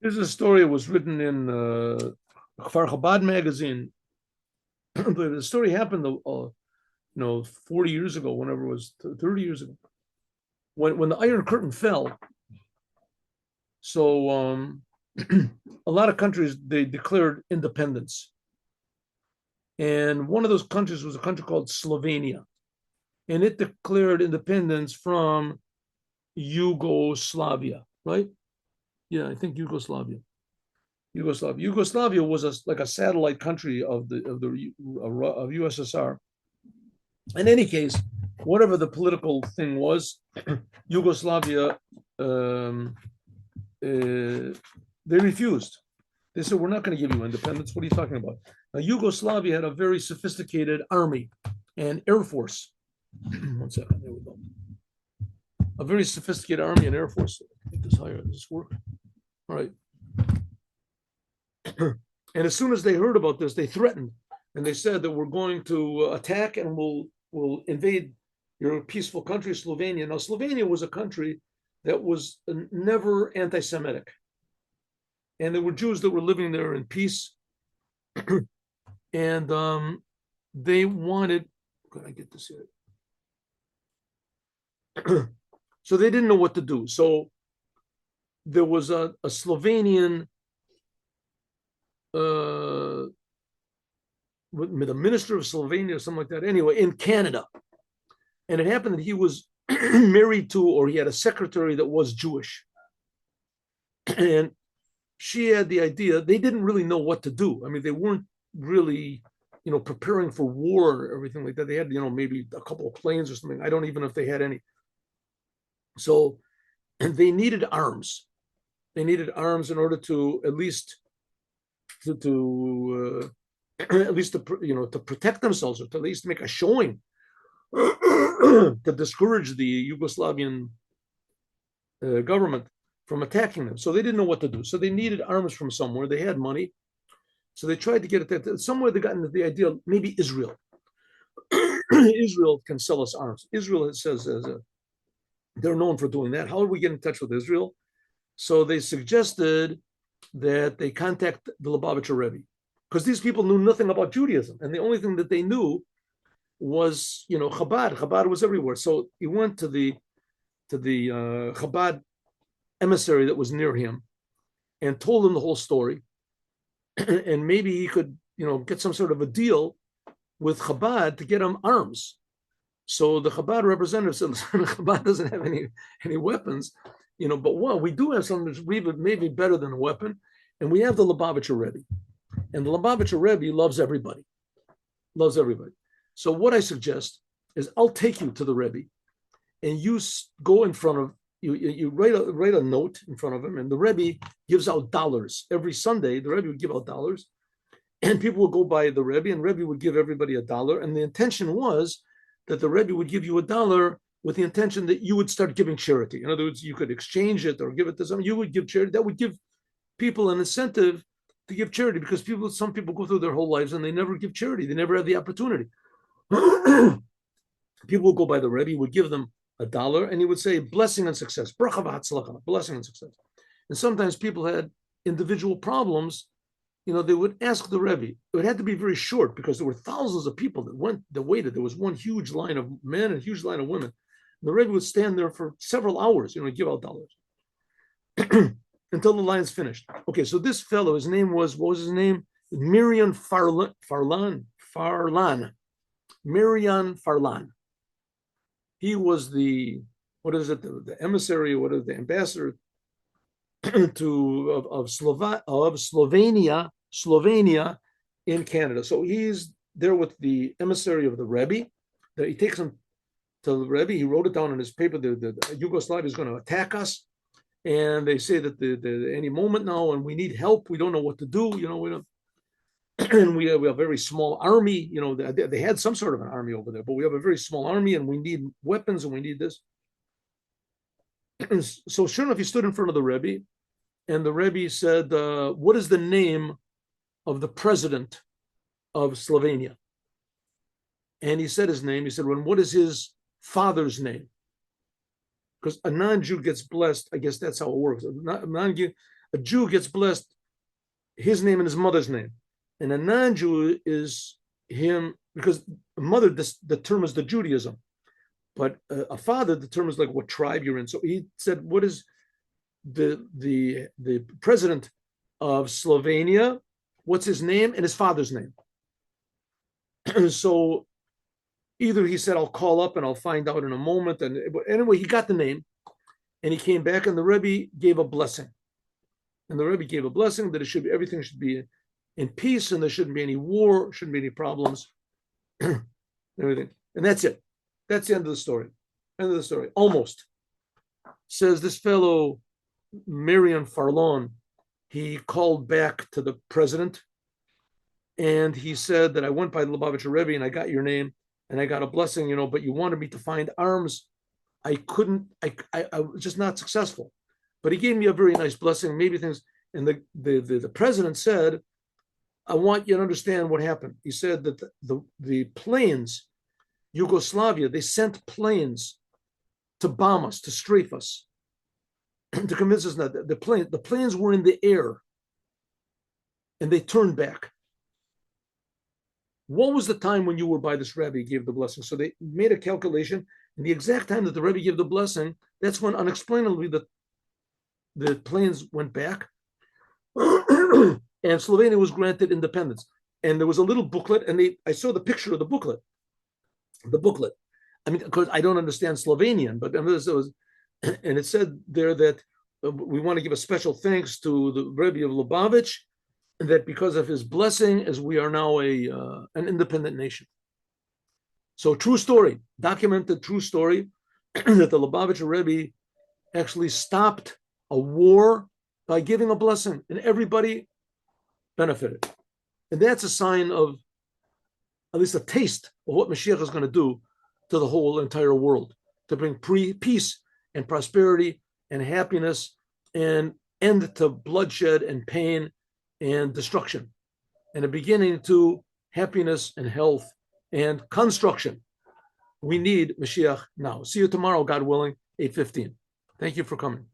Here's a story that was written in Kfar Chabad magazine. But the story happened, 40 years ago, whenever it was 30 years ago, when the Iron Curtain fell. So a lot of countries, they declared independence, and one of those countries was a country called Slovenia, and it declared independence from Yugoslavia, right? Yeah, I think Yugoslavia. Yugoslavia was like a satellite country of USSR. In any case, whatever the political thing was, Yugoslavia, they refused. They said, "We're not going to give you independence. What are you talking about?" Now, Yugoslavia had a very sophisticated army and air force. One second, there we go. A very sophisticated army and air force. Make this higher. Does this work? All right. And as soon as they heard about this, they threatened, and they said that we're going to attack and we'll invade your peaceful country, Slovenia. Now, Slovenia was a country that was never anti-Semitic, and there were Jews that were living there in peace, and they wanted. Can I get this here? So they didn't know what to do. So there was a Slovenian. The minister of Slovenia or something like that, anyway, in Canada. And it happened that he was married to, or he had a secretary that was Jewish. And she had the idea, they didn't really know what to do. I mean, they weren't really, preparing for war or everything like that. They had, maybe a couple of planes or something. I don't even know if they had any. So they needed arms. They needed arms in order to at least to protect themselves, or to at least make a showing to discourage the Yugoslavian government from attacking them. So they didn't know what to do. So they needed arms from somewhere. They had money, so they tried to get it there. Somewhere they got into the idea, maybe Israel. Israel can sell us arms. Israel says they're known for doing that. How do we get in touch with Israel? So they suggested that they contact the Lubavitcher Rebbe, because these people knew nothing about Judaism, and the only thing that they knew was, Chabad. Chabad was everywhere. So he went to the Chabad emissary that was near him, and told him the whole story, and maybe he could, get some sort of a deal with Chabad to get him arms. So the Chabad representative said, "Chabad doesn't have any weapons." But we do have something that's maybe better than a weapon, and we have the Lubavitcher Rebbe, and the Lubavitcher Rebbe loves everybody. So what I suggest is, I'll take you to the Rebbe, and you go in front of you write a note in front of him, and the Rebbe gives out dollars every Sunday. The Rebbe would give out dollars, and people would go by the Rebbe, and Rebbe would give everybody $1, and the intention was that the Rebbe would give you $1 with the intention that you would start giving charity. In other words, you could exchange it or give it to someone. You would give charity. That would give people an incentive to give charity, because some people go through their whole lives and they never give charity. They never have the opportunity. People would go by the Rebbe, would give them $1, and he would say, "Blessing and success, bracha v'hatzlacha," blessing and success. And sometimes people had individual problems. They would ask the Rebbe. It had to be very short, because there were thousands of people that waited. There was one huge line of men and a huge line of women. The Rebbe would stand there for several hours, give out dollars until the line's finished. Okay, so this fellow, his name was, what was his name? Miriam Farlan. Miriam Farlan. He was the emissary, the ambassador of Slovenia in Canada. So he's there with the emissary of the Rebbe. He takes him to the Rebbe. He wrote it down in his paper. The Yugoslavia is going to attack us, and they say that any moment now, and we need help. We don't know what to do. We don't. And we have a very small army. They had some sort of an army over there, but we have a very small army, and we need weapons, and we need this. And so sure enough, he stood in front of the Rebbe, and the Rebbe said, "What is the name of the president of Slovenia?" And he said his name. He said, "What is his father's name?" Because a non-Jew gets blessed. I guess that's how it works. a Jew gets blessed, his name and his mother's name. And a non-Jew is him, because a mother determines the Judaism, but a father determines like what tribe you're in. So he said, what is the president of Slovenia, what's his name and his father's name? So either he said, I'll call up and I'll find out in a moment. And anyway, he got the name and he came back and the Rebbe gave a blessing. And the Rebbe gave a blessing that everything should be in peace and there shouldn't be any war, shouldn't be any problems, everything. And that's it. That's the end of the story. End of the story. Almost. Says this fellow, Marion Farlon, he called back to the president and he said that I went by the Lubavitcher Rebbe and I got your name and I got a blessing, but you wanted me to find arms. I couldn't, I was just not successful. But he gave me a very nice blessing, maybe things. And the president said, I want you to understand what happened. He said that the planes, Yugoslavia, they sent planes to bomb us, to strafe us, to convince us that the planes were in the air and they turned back. What was the time when you were by this Rebbe, gave the blessing? So they made a calculation, and the exact time that the Rebbe gave the blessing, that's when unexplainably the planes went back and Slovenia was granted independence. And there was a little booklet, and I saw the picture of the booklet. I mean, because I don't understand Slovenian, but and it said there that we want to give a special thanks to the Rebbe of Lubavitch, and that because of his blessing, as we are now an independent nation. So true story, documented true story, that the Lubavitcher Rebbe actually stopped a war by giving a blessing, and everybody benefited. And that's a sign of, at least a taste of what Mashiach is going to do to the whole entire world, to bring peace and prosperity and happiness and end to bloodshed and pain and destruction, and a beginning to happiness and health and construction. We need Mashiach now. See you tomorrow, God willing, 8:15. Thank you for coming.